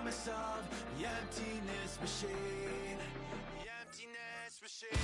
promise of the emptiness machine. The emptiness machine.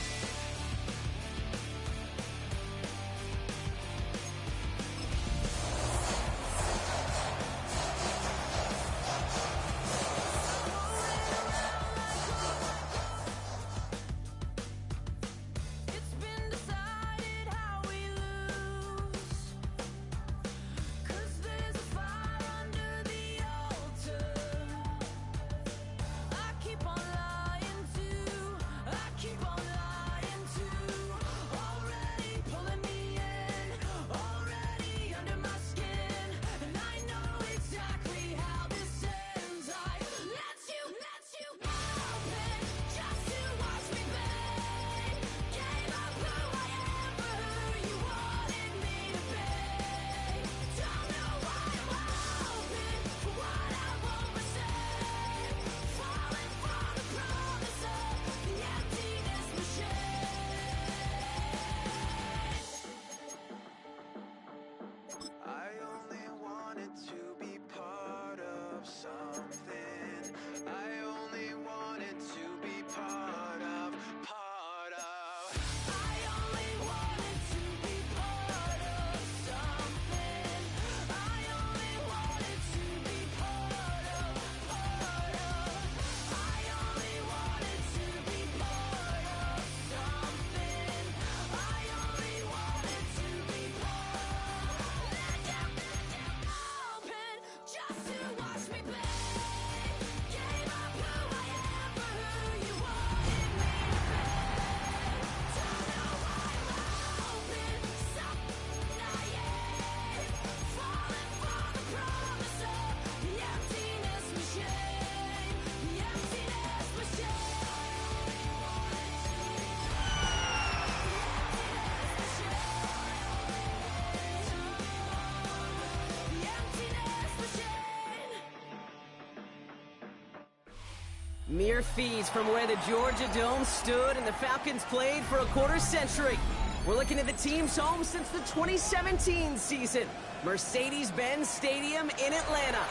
Mere feeds from where the Georgia Dome stood and the Falcons played for a quarter century. We're looking at the team's home since the 2017 season, Mercedes-Benz Stadium in Atlanta.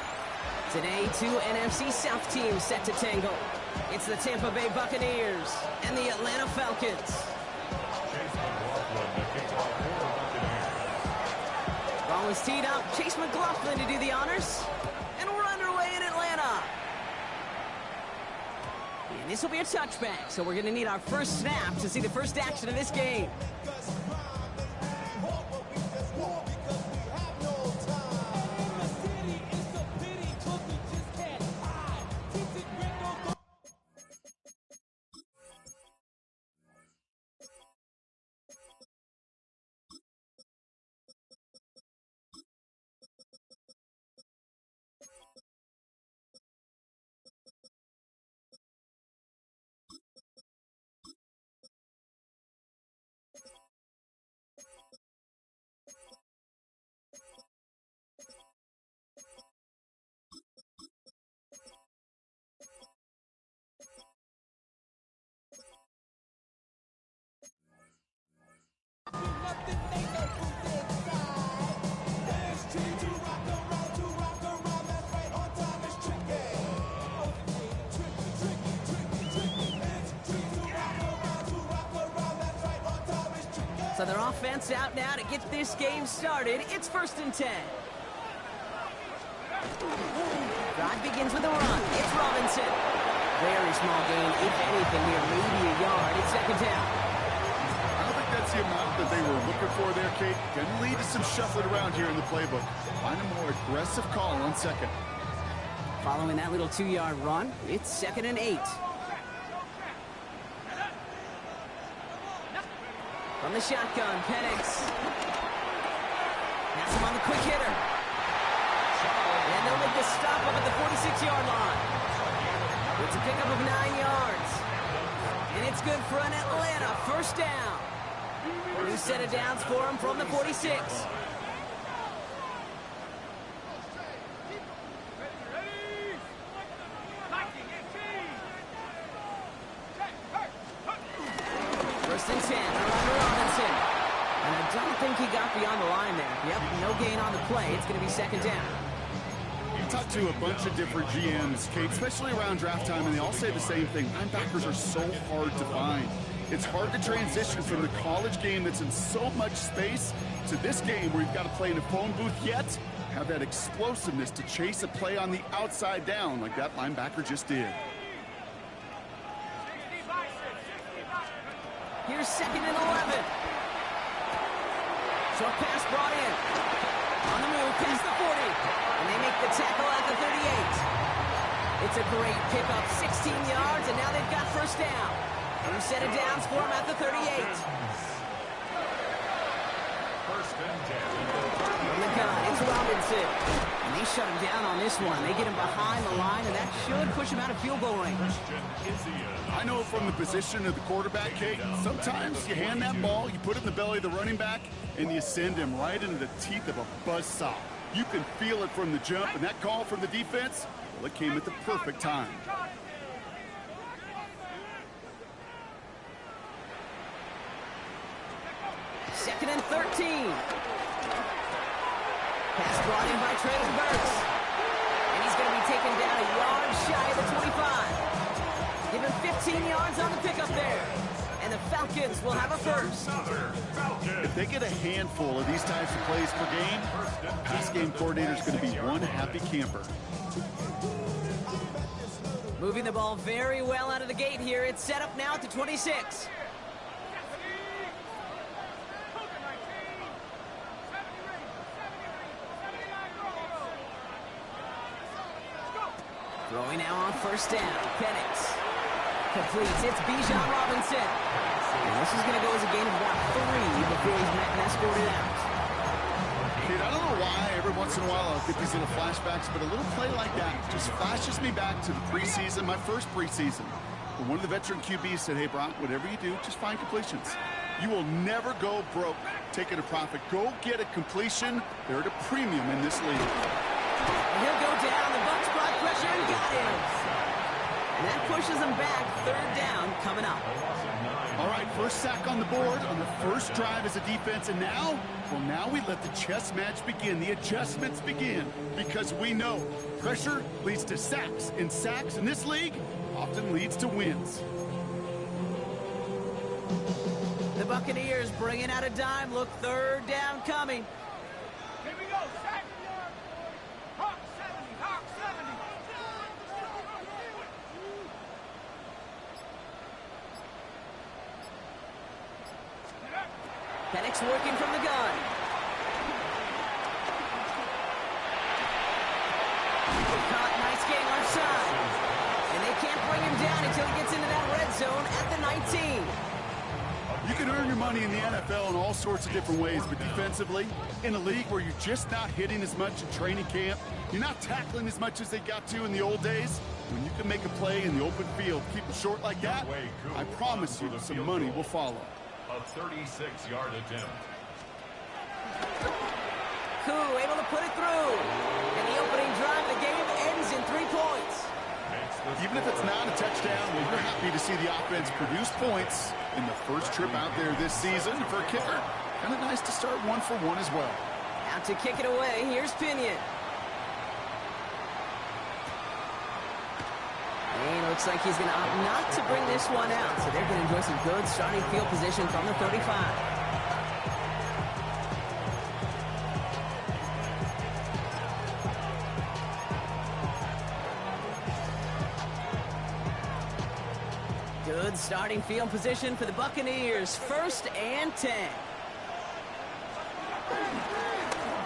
Today, two NFC South teams set to tangle. It's the Tampa Bay Buccaneers and the Atlanta Falcons. Ball is teed up. Chase McLaughlin to do the honors. And we're underway in Atlanta. And this will be a touchback, so we're going to need our first snap to see the first action of this game. So their offense out now to get this game started. It's 1st and 10. Drive begins with a run. It's Robinson. Very small gain, if anything here, maybe a yard. It's 2nd down. I don't think that's the amount that they were looking for there, Kate. Can lead to some shuffling around here in the playbook. Find a more aggressive call on 2nd. Following that little 2-yard run, it's 2nd and 8. From the shotgun, Penix. Has him on the quick hitter. And they'll make the stop up at the 46-yard line. It's a pickup of 9 yards. And it's good for an Atlanta 1st down. A new set of downs for him from the 46. He got beyond the line there. Yep, no gain on the play. It's going to be 2nd down. talked to a bunch of different GMs, Kate, especially around draft time, and they all say the same thing. Linebackers are so hard to find. It's hard to transition from the college game that's in so much space to this game where you've got to play in a phone booth, yet have that explosiveness to chase a play on the outside down like that linebacker just did. Here's 2nd and 11. Short pass brought in. On the move, past the 40. And they make the tackle at the 38. It's a great pickup, 16 yards, and now they've got first down. New set of downs for them at the 38. First and 10. From the gun, it's Robinson. And they shut him down on this one. They get him behind the line, and that should push him out of field goal range. I know from the position of the quarterback, Kate, sometimes you hand that ball, you put it in the belly of the running back, and you send him right into the teeth of a buzzsaw. You can feel it from the jump, and that call from the defense, well, it came at the perfect time. Second and 13. Pass brought in by Traylon Burks. And he's going to be taken down a yard shy of the 25. Give him 15 yards on the pickup there. And the Falcons will have a first. If they get a handful of these types of plays per game, pass game coordinator is going to be one happy camper. Moving the ball very well out of the gate here. It's set up now at the 26. Throwing now on first down. Penix completes. It's Bijan Robinson. And this is going to go as a gain of about 3 before he's met and escorted out. Kate, I don't know why every once in a while I'll get these little flashbacks, but a little play like that just flashes me back to the preseason, my first preseason. When one of the veteran QBs said, hey, Brock, whatever you do, just find completions. You will never go broke taking a profit. Go get a completion. They're at a premium in this league. And he'll go down. The Bucs brought pressure and got him. And that pushes them back. 3rd down coming up. All right, first sack on the board on the first drive as a defense. And now, well, now we let the chess match begin. The adjustments begin because we know pressure leads to sacks. And sacks in this league often leads to wins. The Buccaneers bringing out a dime. Look, 3rd down coming. Here we go. Sack. Hawk 70. Hawk 70. Penix working from the gun. Caught, nice game left side. And they can't bring him down until he gets into that red zone at the 19. You can earn your money in the NFL in all sorts of different ways, but defensively, in a league where you're just not hitting as much in training camp, you're not tackling as much as they got to in the old days, when you can make a play in the open field, keep it short like that, I promise you some money will follow. A 36-yard attempt. Koo able to put it through. And the opening drive of the game ends in 3 points. Even if it's not a touchdown, well, you're happy to see the offense produce points in the first trip out there this season. For a kicker, kind of nice to start 1 for 1 as well. Out to kick it away. Here's Pinion. And it looks like he's going to opt not to bring this one out. So they're going to enjoy some good starting field position from the 35. Good starting field position for the Buccaneers. 1st and 10.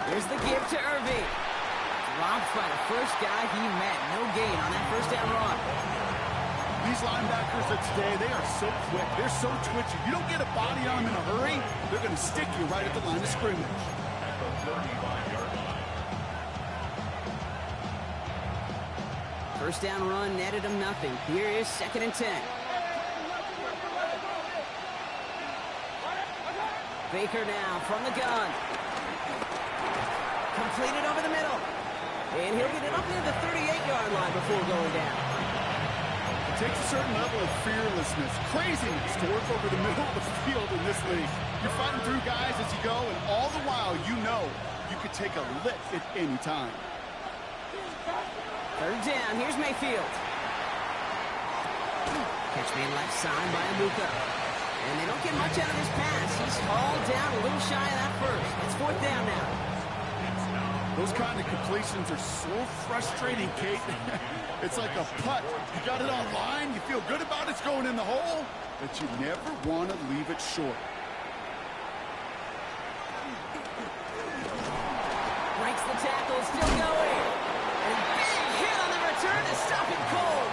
Here's the give to Irving. Dropped by the first guy he met. No gain on that first down run. These linebackers of today, they are so quick. They're so twitchy. You don't get a body on them in a hurry, they're going to stick you right at the line of scrimmage. At the 35-yard line. First down run netted him nothing. Here is 2nd and 10. Baker now from the gun. Completed over the middle. And he'll get it up near the 38-yard line before going down. It takes a certain level of fearlessness, craziness to work over the middle of the field in this league. You're fighting through guys as you go, and all the while you know you could take a lick at any time. Third down, here's Mayfield. Catch me left side by Amuka. And they don't get much out of this pass. He's hauled down a little shy of that first. It's fourth down now. Those kind of completions are so frustrating, Kate. It's like a putt. You got it on line, you feel good about it's going in the hole, but you never want to leave it short. Breaks the tackle, still going. And big hit on the return to stop it cold.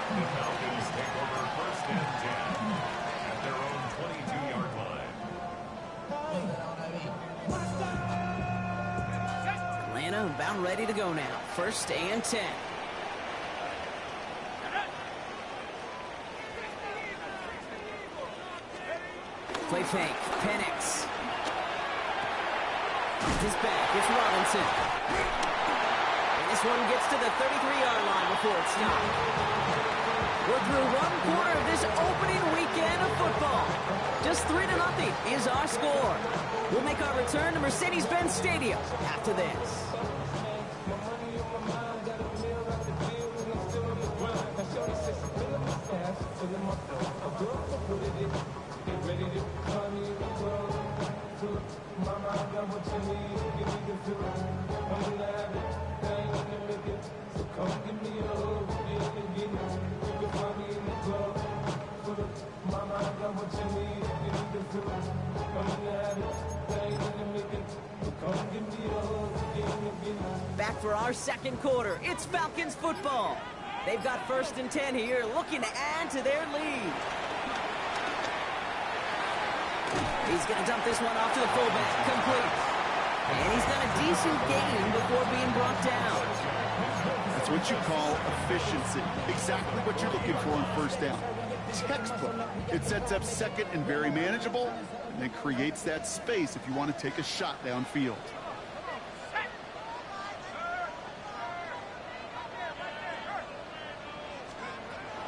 The Falcons take over first and 10 at their own 22-yard line. Atlanta about ready to go now. First and 10. Play fake. Penix. His back. It's Robinson. And this one gets to the 33-yard line before it's stopped. We're through one quarter of this opening weekend of football. Just 3-0 is our score. We'll make our return to Mercedes-Benz Stadium after this. Back for our second quarter. It's Falcons football. They've got first and 10 here, looking to add to their lead. He's going to dump this one off to the fullback, complete. And he's done a decent gain before being brought down. That's what you call efficiency. Exactly what you're looking for on first down. Textbook. It sets up second and very manageable, and then creates that space if you want to take a shot downfield.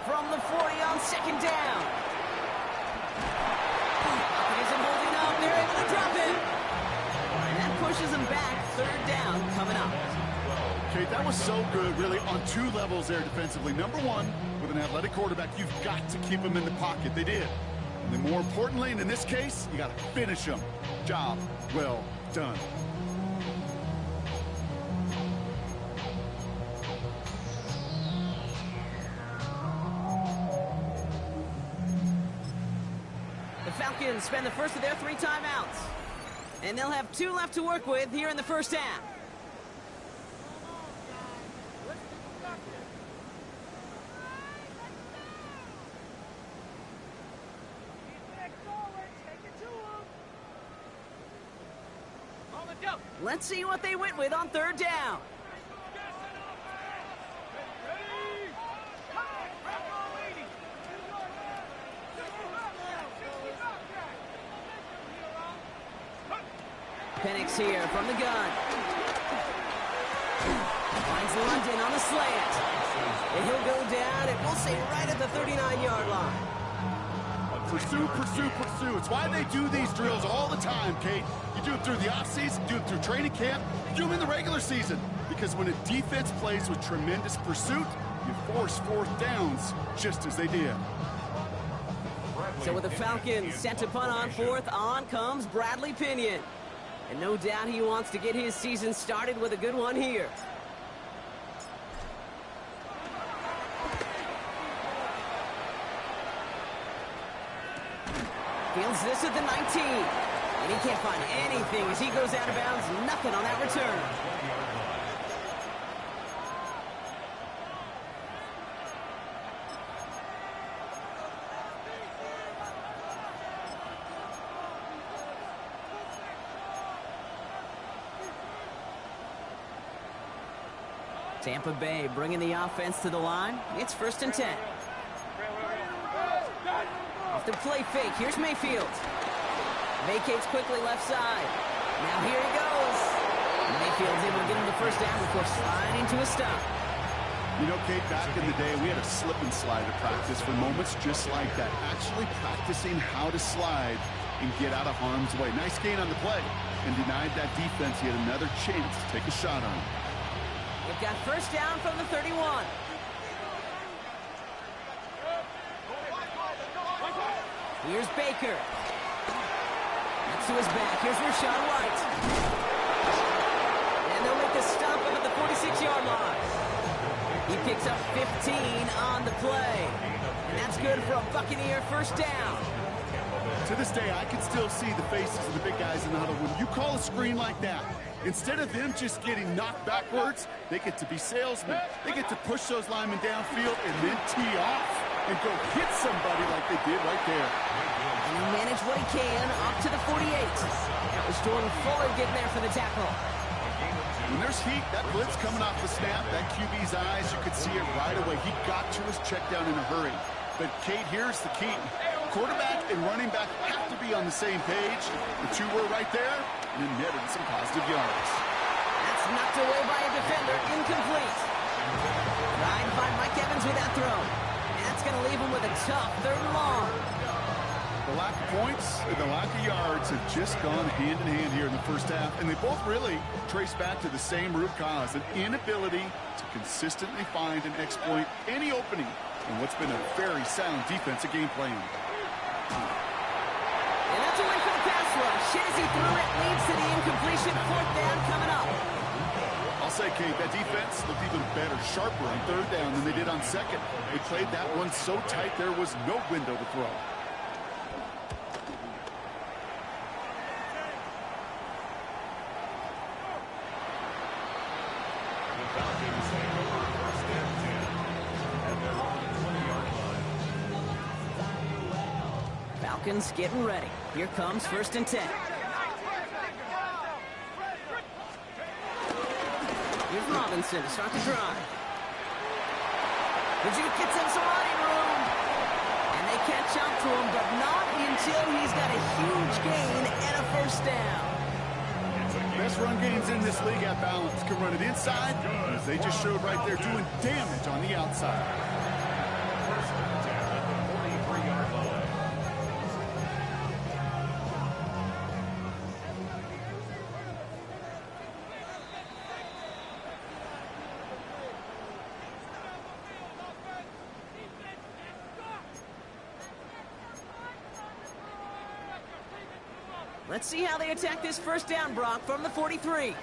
From the 40 on second down. Isn't holding up. They're able to drop it. And that pushes them back. Third down coming up. Okay, that was so good, really, on two levels there defensively. Number one, with an athletic quarterback, you've got to keep him in the pocket. They did. And then more importantly, and in this case, you got to finish him. Job well done. The Falcons spend the first of their 3 timeouts. And they'll have 2 left to work with here in the first half. Let's see what they went with on third down. Penix here from the gun. Finds London on the slant. And he'll go down, and we'll say right at the 39-yard line. Pursue, pursue, pursue. It's why they do these drills all the time, Kate. You do it through the offseason, do it through training camp, do them in the regular season. Because when a defense plays with tremendous pursuit, you force fourth downs just as they did. So with the Falcons set to punt on fourth, on comes Bradley Pinion. And no doubt he wants to get his season started with a good one here. Fields this at the 19. And he can't find anything as he goes out of bounds. Nothing on that return. Tampa Bay bringing the offense to the line. It's first and 10. Off the play fake. Here's Mayfield. Vacates quickly left side. Now here he goes. Mayfield's able to get him the first down before sliding to a stop. You know, Kate, back in the day, we had a slip and slide at practice for moments just like that. Actually practicing how to slide and get out of harm's way. Nice gain on the play. And denied that defense yet another chance to take a shot on him. They've got first down from the 31. Here's Baker. That's to his back. Here's Rashawn White. And they'll make the stop up at the 46-yard line. He picks up 15 on the play. And that's good for a Buccaneer first down. To this day, I can still see the faces of the big guys in the huddle. When you call a screen like that, instead of them just getting knocked backwards, they get to be salesmen. They get to push those linemen downfield and then tee off and go hit somebody like they did right there. And he managed what he can up to the 48. That was Jordan Fuller getting there for the tackle. When there's heat, that blitz coming off the snap, that QB's eyes, you could see it right away. He got to his check down in a hurry. But, Kate, here's the key. Quarterback and running back have to be on the same page. The two were right there, and then netted some positive yards. That's knocked away by a defender, incomplete. Trying to find Mike Evans with that throw. That's going to leave him with a tough 3rd and long. The lack of points and the lack of yards have just gone hand in hand here in the first half, and they both really trace back to the same root cause, an inability to consistently find and exploit any opening in what's been a very sound defensive game plan. And that's away from the pass rush. Shazy threw it, leads to the incompletion. 4th down coming up. I'll say, Kate, that defense looked even better, sharper on 3rd down than they did on 2nd. They played that one so tight there was no window to throw. Falcons getting ready. Here comes 1st and 10. Here's Robinson to start the drive. Virginia gets him some running room. And they catch up to him, but not until he's got a huge gain and a first down. Best run games in this league at balance. Can run it inside, as they just showed right there, doing damage on the outside. First and 10 at the 43-yard line. Let's see how they attack this first down, Brock, from the 43.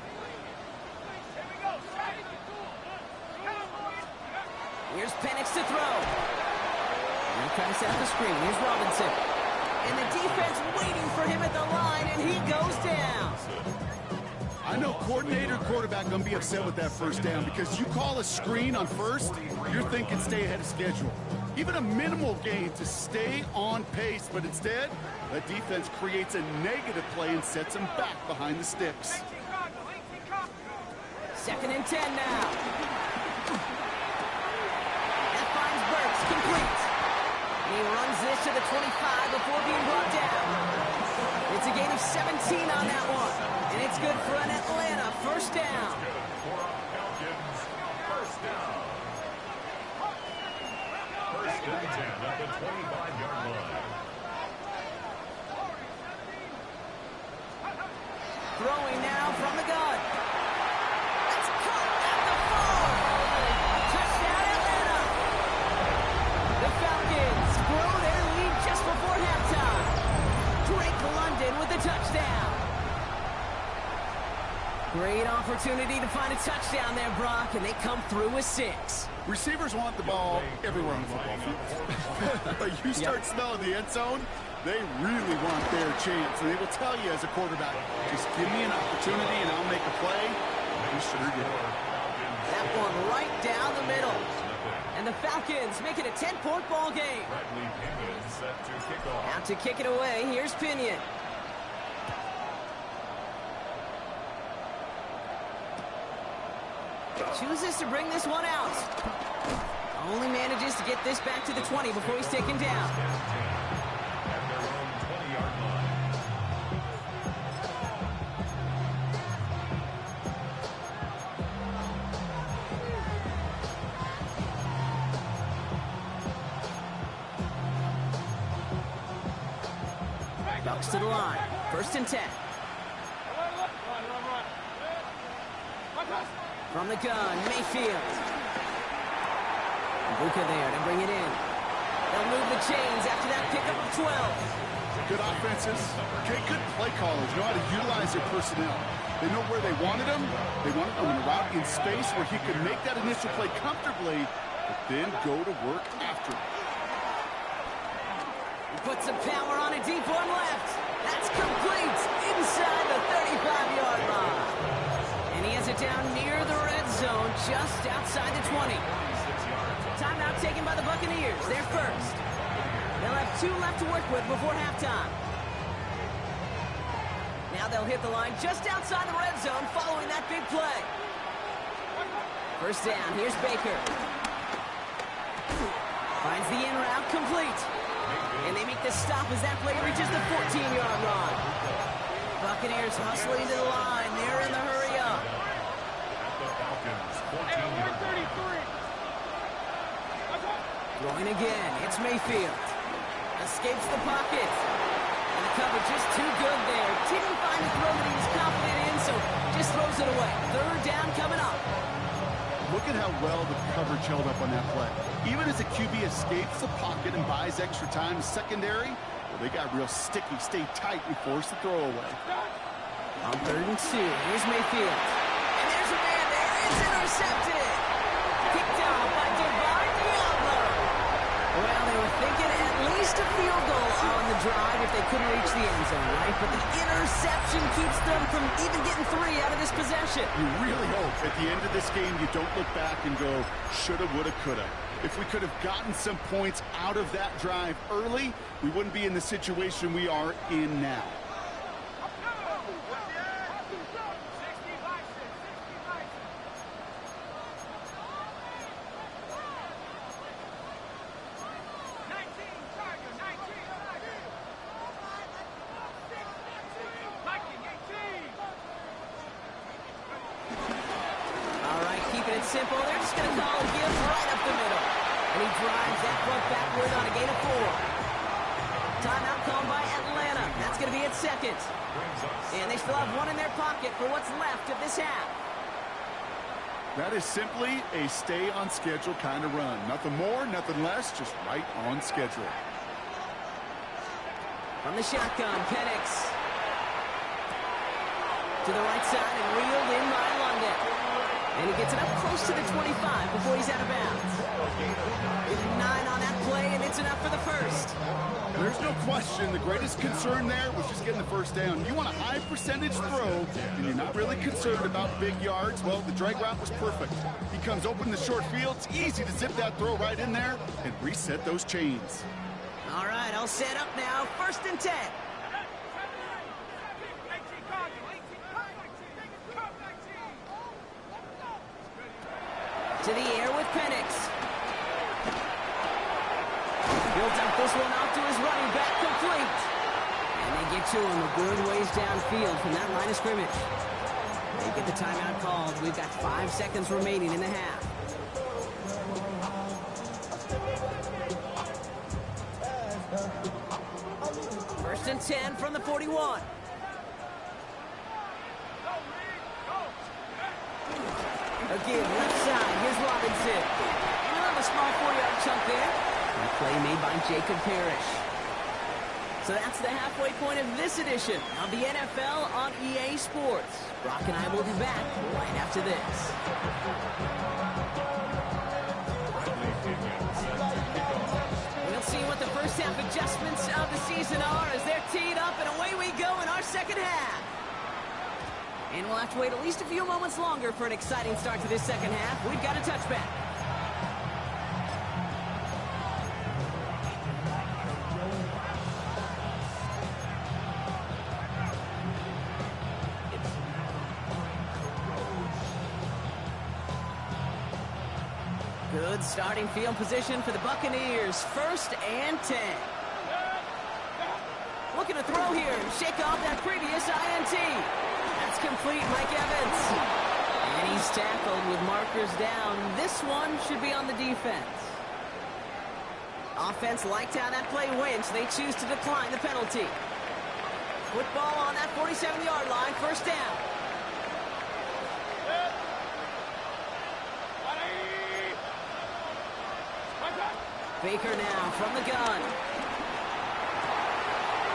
Here's Penix to throw. They're trying to set up the screen. Here's Robinson. And the defense waiting for him at the line, and he goes down. I know coordinator quarterback going to be upset with that first down because you call a screen on 1st, you're thinking stay ahead of schedule. Even a minimal gain to stay on pace, but instead, that defense creates a negative play and sets them back behind the sticks. 2nd and 10 now. That finds Burks, complete. He runs this to the 25 before being brought down. It's a gain of 17 on that one. And it's good for an Atlanta first down. For Falcons, first down. First and 10 at the 25-yard line. Throwing now from the gun. It's caught at the 4. Touchdown Atlanta. The Falcons grow their lead just before halftime. Drake London with the touchdown. Great opportunity to find a touchdown there, Brock, and they come through with 6. Receivers want the ball everywhere on the football field. But you start smelling the end zone, they really want their chance. And they will tell you as a quarterback, just give me an opportunity and I'll make a play. They sure did. That one right down the middle. And the Falcons make it a 10-point ball game. Bradley Pinion set to kick off. Out to kick it away, here's Pinion. Chooses to bring this one out. Only manages to get this back to the 20 before he's taken down. At their own 20-yard line. Bucks to the line. 1st and 10. From the gun, Mayfield. Bucca there to bring it in. They'll move the chains after that pickup of 12. Good offenses. Okay, good play callers know how to utilize their personnel. They know where they wanted him. They wanted him in a route in space where he could make that initial play comfortably, but then go to work after it. Put some power on a deep one left. That's complete inside the 35-yard line. And he has it down near the red zone, just outside the 20. Timeout taken by the Buccaneers. They're first. They'll have 2 left to work with before halftime. Now they'll hit the line just outside the red zone following that big play. First down, here's Baker. Finds the in route complete. And they make the stop as that play reaches the 14-yard line. Buccaneers hustling to the line. They're in the hurry up. The Falcons, 14-yard. Throwing again, it's Mayfield. Escapes the pocket. And the cover just too good there. Didn't find a throw that he was confident in, so just throws it away. Third down coming up. Look at how well the coverage held up on that play. Even as the QB escapes the pocket and buys extra time, secondary, well, they got real sticky, stay tight, and force the throw away. On 3rd and 2, here's Mayfield. And there's a man there. It's intercepted. Kicked out by Divine Diablo. Well, they were thinking at least a field goal on the drive if they couldn't reach the end zone, right? But the interception keeps them from even getting 3 out of this possession. You really hope at the end of this game you don't look back and go, shoulda, woulda, coulda. If we could have gotten some points out of that drive early, we wouldn't be in the situation we are in now. Simple. They're just going to call a give right up the middle. And he drives that front backward on a gain of 4. Timeout called by Atlanta. That's going to be its second. And they still have 1 in their pocket for what's left of this half. That is simply a stay on schedule kind of run. Nothing more, nothing less, just right on schedule. From the shotgun, Penix. To the right side and reeled in by London. And he gets it up close to the 25 before he's out of bounds. Get a 9 on that play, and it's enough for the first. There's no question the greatest concern there was just getting the first down. You want a high percentage throw, and you're not really concerned about big yards. Well, the drag route was perfect. He comes open the short field. It's easy to zip that throw right in there and reset those chains. All right, I'll set up now. 1st and 10. To the air with Penix. He'll dump this one off to his running back, complete. And they get to him a good ways downfield from that line of scrimmage. They get the timeout called. We've got 5 seconds remaining in the half. First and 10 from the 41. Again, left side. Here's Robinson. A small 4-yard chunk there. And a play made by Jacob Parrish. So that's the halfway point of this edition of the NFL on EA Sports. Brock and I will be back right after this. We'll see what the first half adjustments of the season are as they're teed up, and away we go in our second half. And we'll have to wait at least a few moments longer for an exciting start to this second half. We've got a touchback. Good starting field position for the Buccaneers. 1st and 10. Looking to throw here. Shake off that previous INT. That's complete, Mike Evans. And he's tackled with markers down. This one should be on the defense. Offense liked how that play went. They choose to decline the penalty. Football on that 47-yard line. 1st down. Baker now from the gun.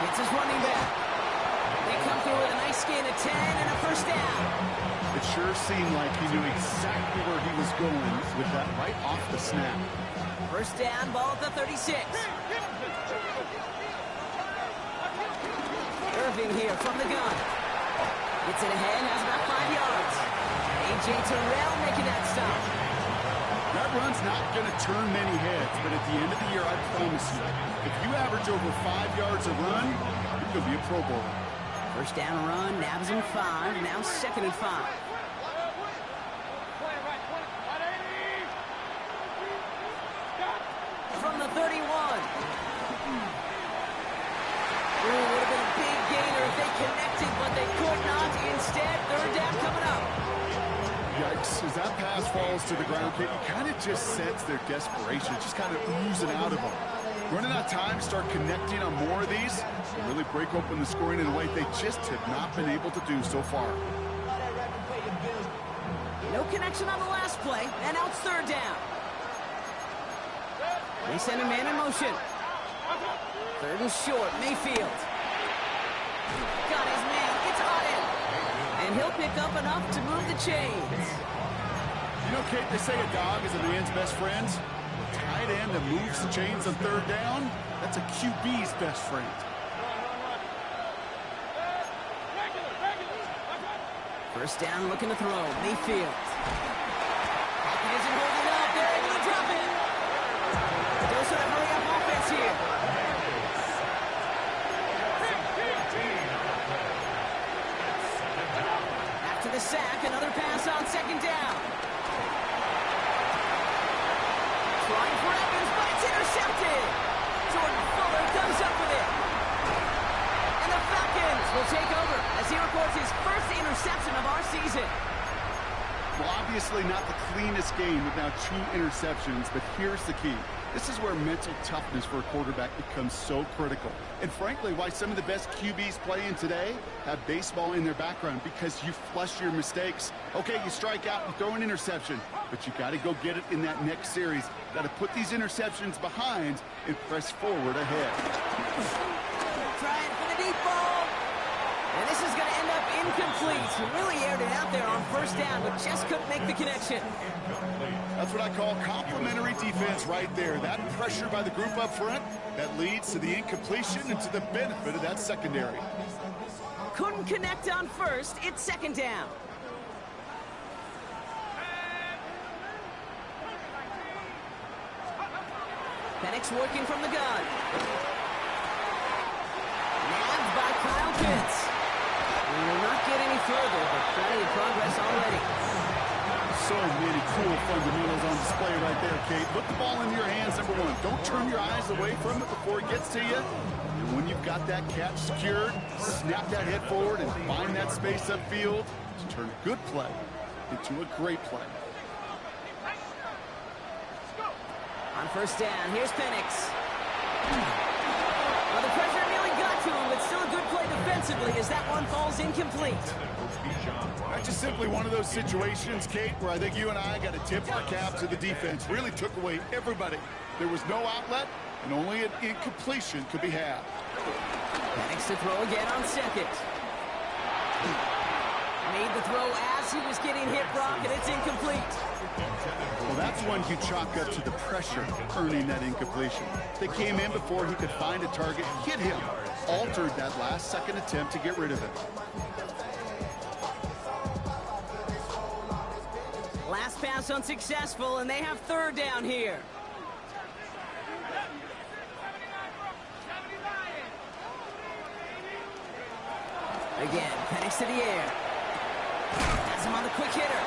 It's his running back. They come through with a nice gain of 10 and a first down. It sure seemed like he knew exactly where he was going with that right off the snap. First down, ball at the 36. Irving here from the gun. Gets it ahead, has about 5 yards. A.J. Terrell making that stop. That run's not going to turn many heads, but at the end of the year, I promise you, if you average over 5 yards a run, you're going to be a Pro Bowler. First down run, nabs him 5, now 2nd and 5. From the 31. Ooh, would have been a big gainer if they connected, but they could not. Instead, third down coming up. Yikes, as that pass falls to the ground, you kind of just sense their desperation, just kind of oozing out of them. Running out of time to start connecting on more of these, and really break open the scoring in a way they just have not been able to do so far. No connection on the last play, and now it's third down. They send a man in motion. Third and short, Mayfield. Got his man, it's on him. And he'll pick up enough to move the chains. You know, Kate, they say a dog is a man's best friend. A tight end that moves the chains on third down, that's a QB's best friend. First down, looking to throw, Mayfield. He isn't holding up, they're able to drop it. Those are a hurry-up offense here. After the sack, another pass on second down. Trying for Evans, but it's intercepted. Jordan Fuller comes up with it. And the Falcons will take over as he records his first interception of our season. Well, obviously not the cleanest game with now 2 interceptions, but here's the key. This is where mental toughness for a quarterback becomes so critical. And frankly, why some of the best QBs playing today have baseball in their background, because you flush your mistakes. Okay, you strike out and throw an interception, but you got to go get it in that next series. Got to put these interceptions behind and press forward ahead. Trying for the deep ball. And this is going to end up incomplete. He really aired it out there on first down, but just couldn't make the connection. That's what I call complimentary defense right there. That pressure by the group up front, that leads to the incompletion and to the benefit of that secondary. Couldn't connect on first. It's second down. Penix working from the gun. Nabbed by Kyle Pitts. We will not get any further, but plenty of progress already. So many cool fundamentals on display right there, Kate. Put the ball in your hands, number 1. Don't turn your eyes away from it before it gets to you. And when you've got that catch secured, snap that head forward and find that space upfield to turn a good play into a great play. On first down, here's Penix. Well, the pressure nearly got to him, but still a good play defensively as that one falls incomplete. That's just simply one of those situations, Kate, where I think you and I got to tip our cap to the defense. Really took away everybody. There was no outlet, and only an incompletion could be had. Penix to throw again on second. Made the throw as he was getting hit, Brock, and it's incomplete. Well, that's one you chalk up to the pressure earning that incompletion. They came in before he could find a target, hit him, altered that last-second attempt to get rid of it. Last pass unsuccessful, and they have third down here. Again, Penix to the air. Has him on the quick hitter.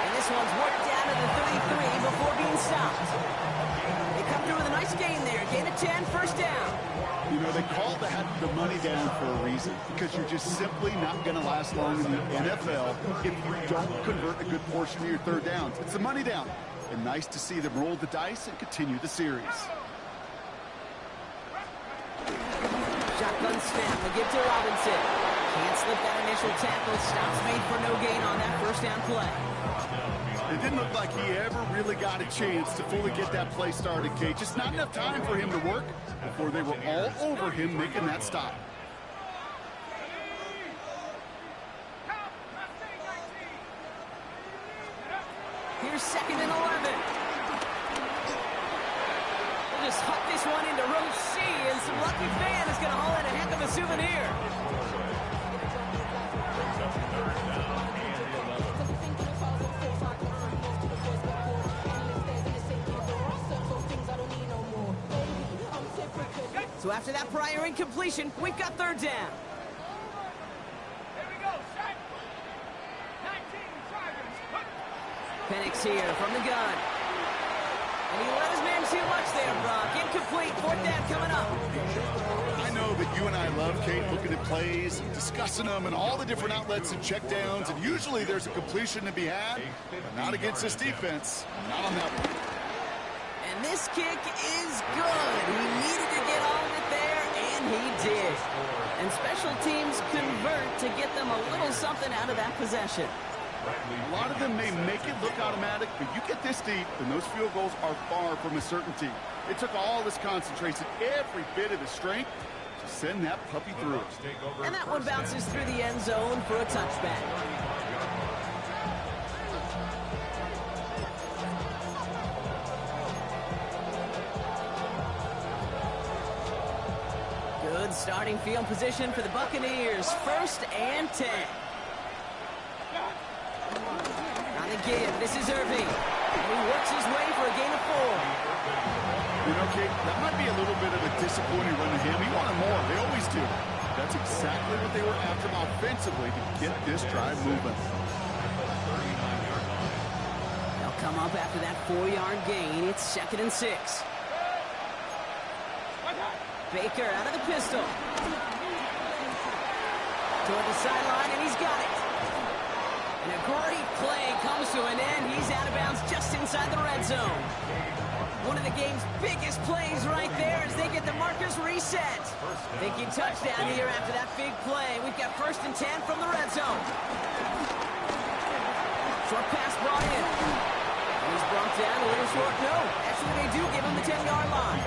And this one's worked down to the 33 before being stopped. They come through with a nice gain there. Gain of 10, first down. You know, they call that the money down for a reason, because you're just simply not going to last long in the NFL if you don't convert a good portion of your third downs. It's the money down. And nice to see them roll the dice and continue the series. Shotgun snap, they give to Robinson. Can't slip that initial tackle. Stops made for no gain on that first down play. It didn't look like he ever really got a chance to fully get that play started, Kate. Just not enough time for him to work before they were all over him making that stop. Here's 2nd and 11. We'll just huck this one into row C, and some lucky fan is going to haul in a heck of a souvenir. So after that prior incompletion, we've got 3rd down. Here we go, set. 19 drivers. Penix here from the gun. And he let his man too much there, Brock. Incomplete. 4th down coming up. I know that you and I love, Kate, looking at plays, and discussing them, and all the different outlets and checkdowns, and usually there's a completion to be had, but not against this defense. Not on that one. And this kick is good. He needed to get all of it there, and he did. And special teams convert to get them a little something out of that possession. A lot of them may make it look automatic, but you get this deep, and those field goals are far from a certainty. It took all his concentration, every bit of his strength, to send that puppy through. And that one bounces through the end zone for a touchback. Good starting field position for the Buccaneers. 1st and 10. On the give, this is Irving. And he works his way for a gain of 4. You know, Kate, that might be a little bit of a disappointing run to him. He wanted more. They always do. That's exactly what they were after offensively to get this drive moving. They'll come up after that 4-yard gain. It's 2nd and 6. Baker out of the pistol. Toward the sideline, and he's got it. And a great play comes to an end. He's out of bounds just inside the red zone. One of the game's biggest plays right there as they get the markers reset. Thinking touchdown here after that big play. We've got 1st and 10 from the red zone. Short pass brought in. And he's brought down a little short. No, actually they do give him the 10-yard line.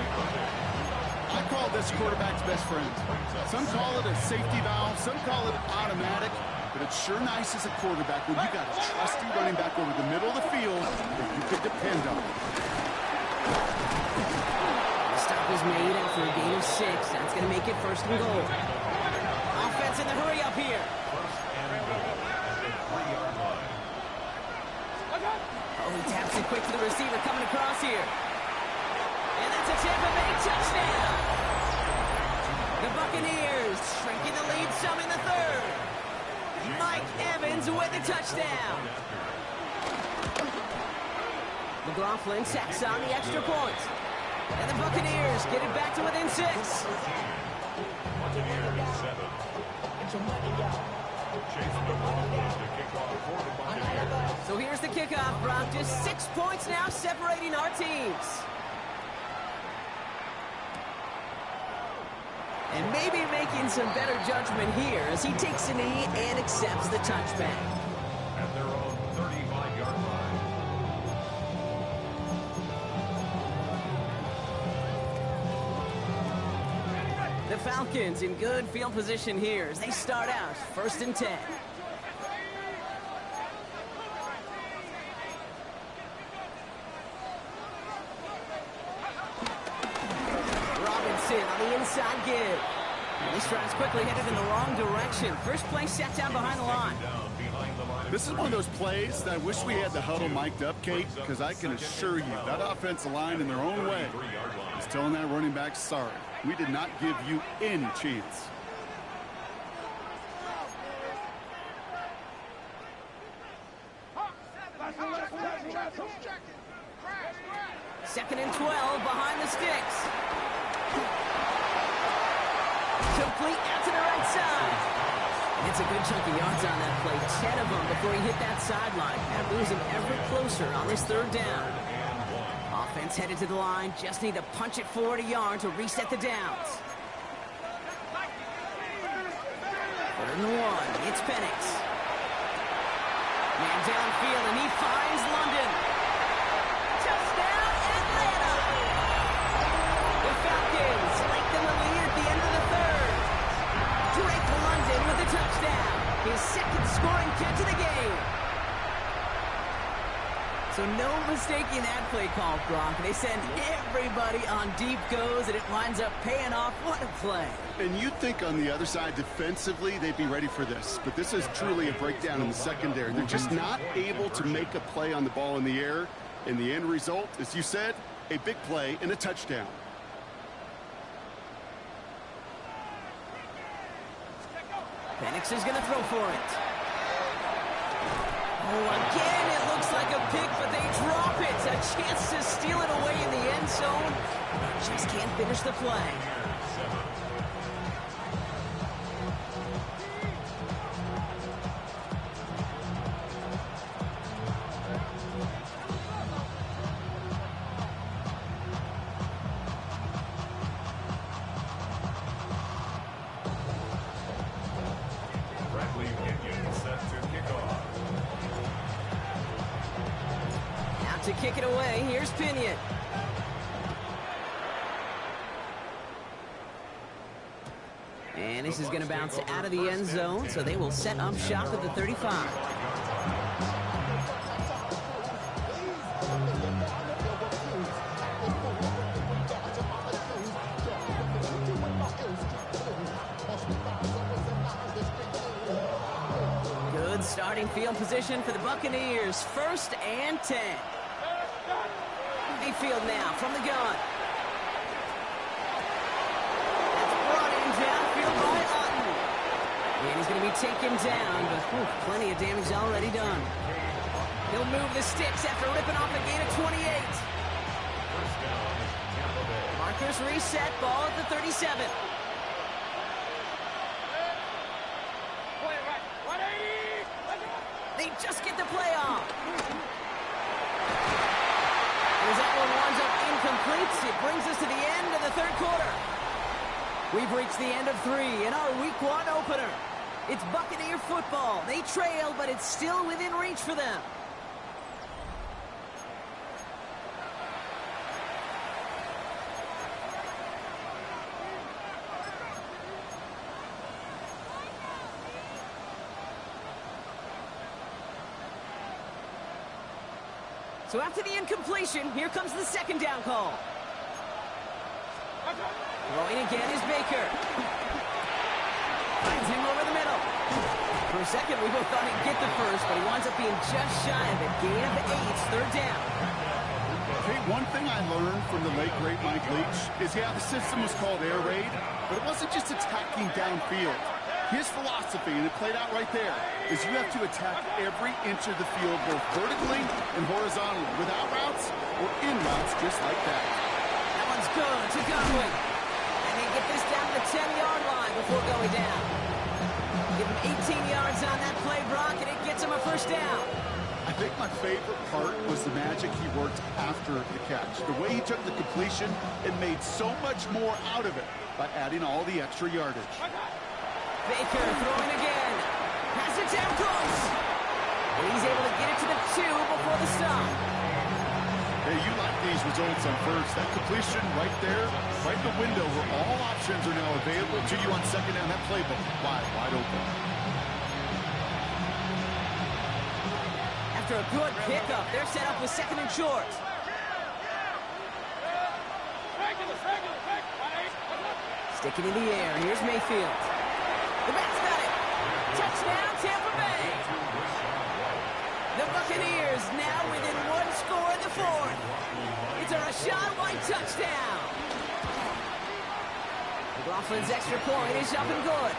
I call this quarterback's best friend. Some call it a safety valve, some call it automatic, but it's sure nice as a quarterback when you got a trusty running back over the middle of the field that you could depend on. The stop is made after a gain of 6. That's going to make it 1st and goal. Offense in the hurry up here. Oh, he taps it quick to the receiver coming across here. And that's a Tampa Bay touchdown. The Buccaneers shrinking the lead some in the 3rd. Mike Evans with the touchdown. McLaughlin sacks on the extra point. And the Buccaneers get it back to within 6. So here's the kickoff, Brock. Just 6 points now separating our teams. And maybe making some better judgment here as he takes a knee and accepts the touchback. At their own 35-yard line. The Falcons in good field position here as they start out 1st and 10. Robinson on the inside give. And this drive's quickly headed in the wrong direction. First play set down behind the line. This is one of those plays that I wish we had the huddle mic'd up, Kate, because I can assure you that offensive line in their own way is telling that running back, sorry, we did not give you any chance. Second and 12 behind the sticks. Complete out to the right side. It's a good chunk of yards on that play. 10 of them before he hit that sideline. That moves him ever closer on this 3rd down. Offense headed to the line. Just need to punch it forward a yard to reset the downs. 3rd and 1. It's Penix. Man downfield, and he finds London. Touchdown, Atlanta! The Falcons lengthen the lead at the end of the third. Drake London with a touchdown. His second scoring catch of the game. So no mistaking that play call, Brock. They send everybody on deep goes, and it winds up paying off. What a play. And you'd think on the other side, defensively, they'd be ready for this. But this is truly a breakdown in the secondary. They're just not able to make a play on the ball in the air. And the end result, as you said, a big play and a touchdown. Penix is going to throw for it. Oh, again, it looks like a pick, but they drop it. A chance to steal it away in the end zone. Just can't finish the play. To kick it away, here's Pinion. And this is going to bounce out of the end zone, so they will set up shop at the 35. Good starting field position for the Buccaneers. 1st and 10. Mayfield now from the gun. That's brought in downfield by Otten. And he's going to be taken down, but plenty of damage already done. He'll move the sticks after ripping off a gain of 28. Markers reset, ball at the 37. They just get the play off. As that one winds up incomplete, it brings us to the end of the third quarter. We've reached the end of 3 in our Week 1 opener. It's Buccaneer football. They trail, but it's still within reach for them. So after the incompletion, here comes the second down call. Throwing again is Baker. Finds him over the middle. For a second, we both thought he'd get the first, but he winds up being just shy of a gain of 8, 3rd down. Hey, one thing I learned from the late, great Mike Leach is, yeah, the system was called air raid, but it wasn't just attacking downfield. His philosophy, and it played out right there, is you have to attack every inch of the field, both vertically and horizontally, without routes or in routes, just like that. That one's good to Godwin. And they get this down to the 10-yard line before going down. Give him 18 yards on that play, Brock, and it gets him a 1st down. I think my favorite part was the magic he worked after the catch. The way he took the completion and made so much more out of it by adding all the extra yardage. Baker throwing again. Pass it down close. And he's able to get it to the 2 before the stop. Hey, you like these results on first. That completion right there, right in the window where all options are now available to you on second down. That playbook wide open. After a good pickup, they're set up with 2nd and short. Sticking in the air. Here's Mayfield. The back's got it. Touchdown, Tampa Bay. The Buccaneers now within 1 score in the 4th. It's a Rachaad White touchdown. McLaughlin's extra point is up and good.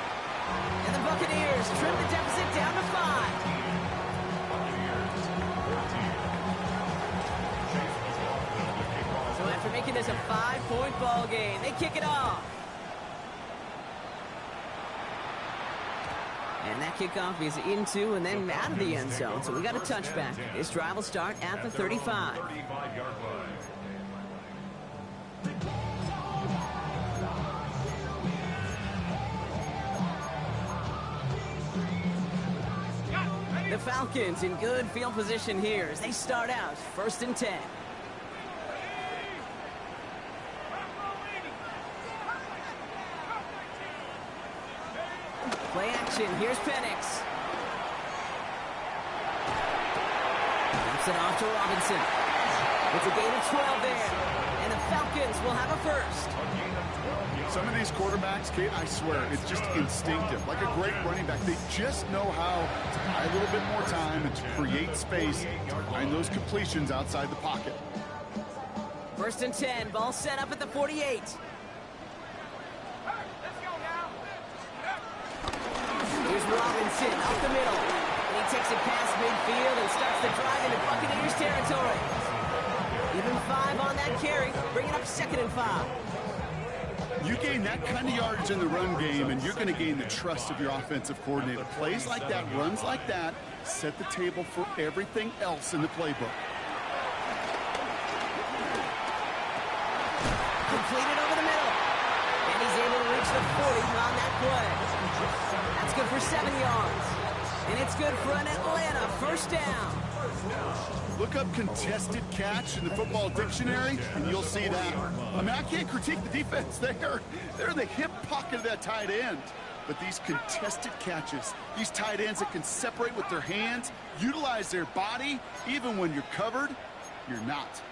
And the Buccaneers trim the deficit down to 5. So after making this a 5-point ball game, they kick it off. And that kickoff is into and then out of the end zone. So we got a touchback. This drive will start at the 35. The The Falcons in good field position here as they start out 1st and 10. Play action. Here's Penix. Drops it off to Robinson. It's a gain of 12 there. And the Falcons will have a first. Some of these quarterbacks, Kate, I swear, it's just instinctive. Like a great running back, they just know how to buy a little bit more time and to create space to find those completions outside the pocket. 1st and 10. Ball set up at the 48. Here's Robinson up the middle. And he takes it past midfield and starts the drive into Buccaneers territory. Even 5 on that carry, bringing up 2nd and 5. You gain that kind of yardage in the run game, and you're going to gain the trust of your offensive coordinator. Plays like that, runs like that, set the table for everything else in the playbook. Completed over the middle. And he's able to reach the 40 on that play. That's good for 7 yards. And it's good for an Atlanta first down. Look up contested catch in the football dictionary, and you'll see that. I mean, I can't critique the defense there. They're in the hip pocket of that tight end. But these contested catches, these tight ends that can separate with their hands, utilize their body, even when you're covered, you're not.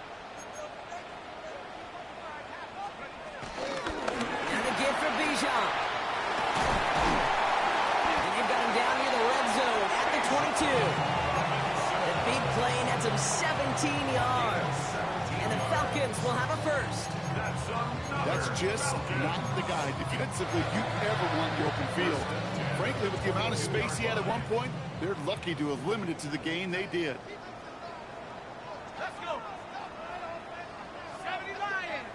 And the give for Bijan. And they've got him down near the red zone at the 22. The big play nets him 17 yards. And the Falcons will have a first. That's just not the guy defensively you ever want in the open field. Frankly, with the amount of space he had at one point, they're lucky to have limited to the gain they did. Let's go. 70 Lions.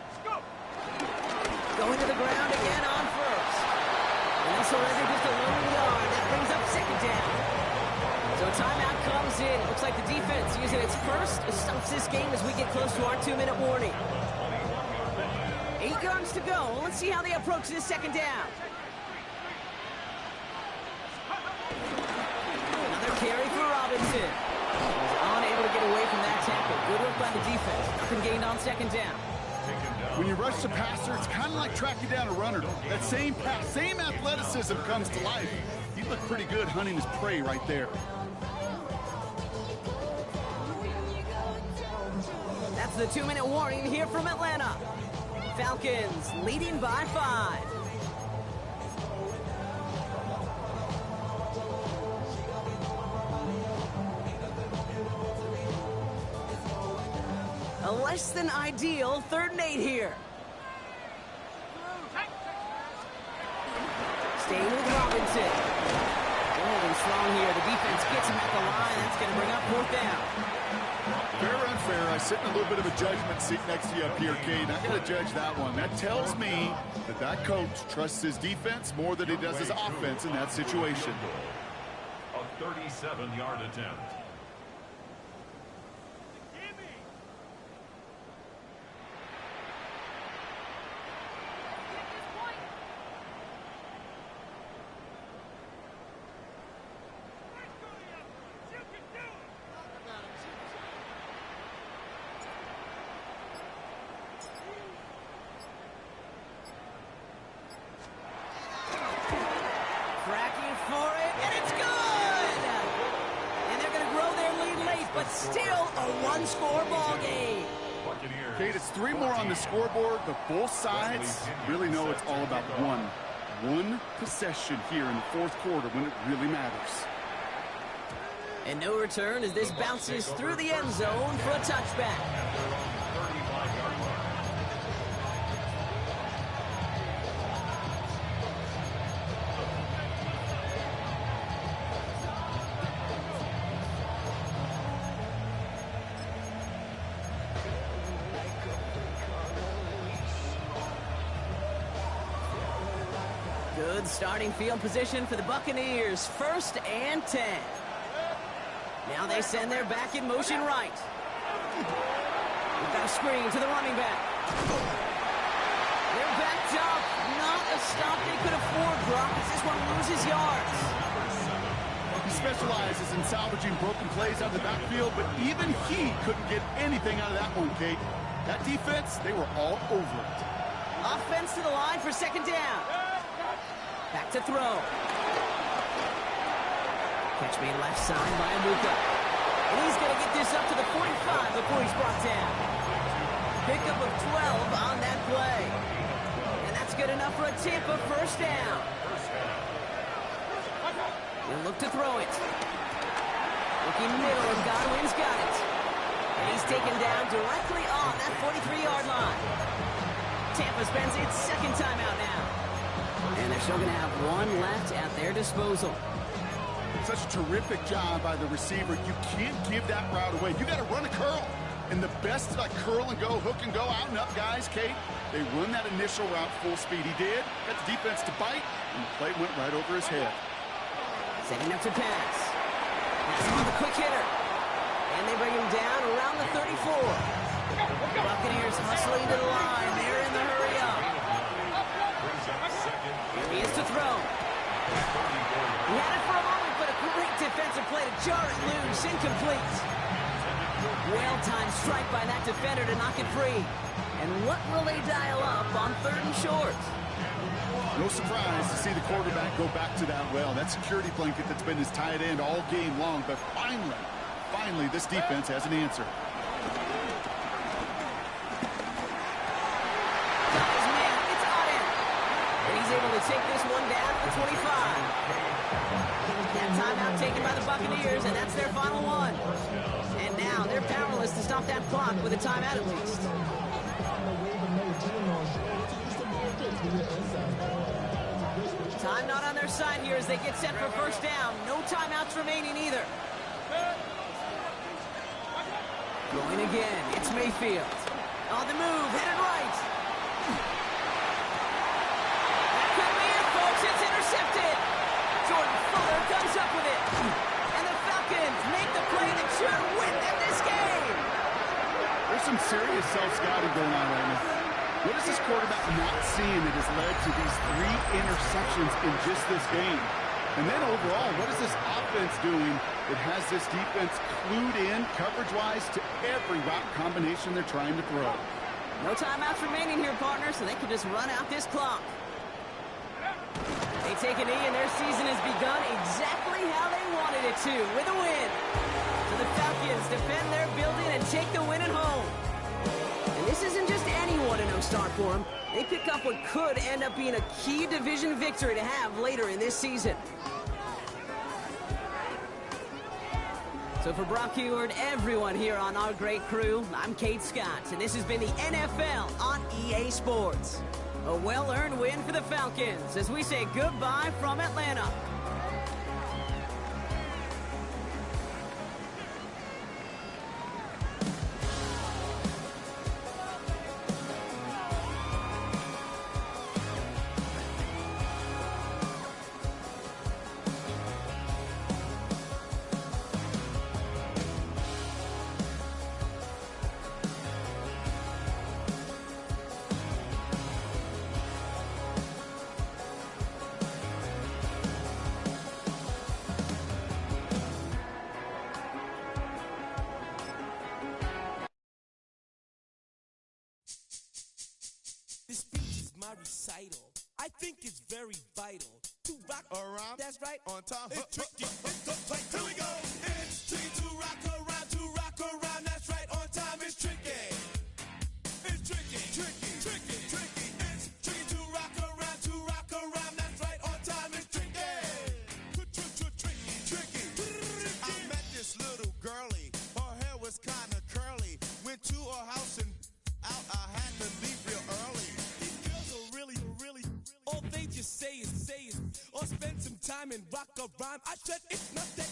Let's go. Going to the ground again on first. And they surrender just a 1 yard. That brings up 2nd down. So timeout comes in. Looks like the defense using its first stops this game as we get close to our 2-minute warning. 8 yards to go. Let's see how they approach this 2nd down. Another carry for Robinson. He's unable to get away from that tackle. Good work by the defense. Nothing gained on 2nd down. When you rush the passer, it's kind of like tracking down a runner. That same pass, same athleticism comes to life. He looked pretty good hunting his prey right there. That's the 2-minute warning here from Atlanta. Falcons leading by 5. A less than ideal 3rd and 8 here. Staying with Robinson. Holding strong here. The defense gets him at the line. That's going to bring up 4th down. Fair or unfair, I sit in a little bit of a judgment seat next to you up here, Cade. I got to judge that one. That tells me that that coach trusts his defense more than he does his offense in that situation. A 37-yard attempt. Cracking for it, and it's good! And they're going to grow their lead late, but still a 1-score ball game. Kate, it's 3 more on the scoreboard, but both sides really know it's all about one possession here in the 4th quarter when it really matters. And no return as this bounces through the end zone for a touchback. Good starting field position for the Buccaneers. 1st and 10. Now they send their back in motion right. We've got a screen to the running back. They're They're backed up. Not a stop they could afford, Brock, as this one loses yards. He specializes in salvaging broken plays out of the backfield, but even he couldn't get anything out of that one, Kate. That defense, they were all over it. Offense to the line for second down. Back to throw. Catch made left side by Amuka. And he's going to get this up to the 45 before he's brought down. Pickup of 12 on that play. And that's good enough for a Tampa first down. He'll look to throw it. Looking middle, and Godwin's got it. And he's taken down directly on that 43-yard line. Tampa spends its second timeout now. And they're still going to have one left at their disposal. Such a terrific job by the receiver. You can't give that route away. You got to run a curl. And the best like curl and go, hook and go, out and up guys, Kate, they run that initial route full speed. He did. Got the defense to bite, and the play went right over his head. Setting up to pass. That's on the quick hitter. And they bring him down around the 34. Buccaneers hustling to the line. They're in the hurry up. Here he is to throw. He had it for a moment, but a great defensive play to jar it loose. Incomplete. Well-timed strike by that defender to knock it free. And what will they dial up on 3rd and short? No surprise to see the quarterback go back to that well. That security blanket that's been his tight end all game long. But finally, this defense has an answer. Got his man. It's Auden. And he's able to take this one down to the 25. That timeout taken by the Buccaneers, and that's their final one. And now they're powerless to stop that clock with a timeout at least. Time not on their side here as they get set for first down. No timeouts remaining either. Going again, it's Mayfield. On the move, headed right. That could be it, folks. It's intercepted. Jordan Fuller comes up with it. And the Falcons make the play that should win them this game. There's some serious self-scouting going on right now. What is this quarterback not seeing that has led to these 3 interceptions in just this game? And then overall, what is this offense doing that has this defense clued in coverage-wise to every route combination they're trying to throw? No timeouts remaining here, partner, so they can just run out this clock. They take a knee, and their season has begun exactly how they wanted it to, with a win. So the Falcons defend their building and take the win at home. And this isn't just any 1-0 start for them. They pick up what could end up being a key division victory to have later in this season. So for Brock Heward, everyone here on our great crew, I'm Kate Scott, and this has been the NFL on EA Sports. A well-earned win for the Falcons as we say goodbye from Atlanta. This speech is my recital. I think it's very vital to rock around. That's right, on time. It's tricky. It's tight. Here we go. It's tricky to rock around. To rock around. That's right, on time. It's tricky. It's tricky. Tricky. Tricky. Tricky. It's tricky to rock around. To rock around. That's right, on time. It's tricky. Tricky. Tricky. I met this little girlie. Her hair was kind of curly. Went to her house and out. I had to leave real early. All they just say is, or spend some time and rock a rhyme. I said it's not that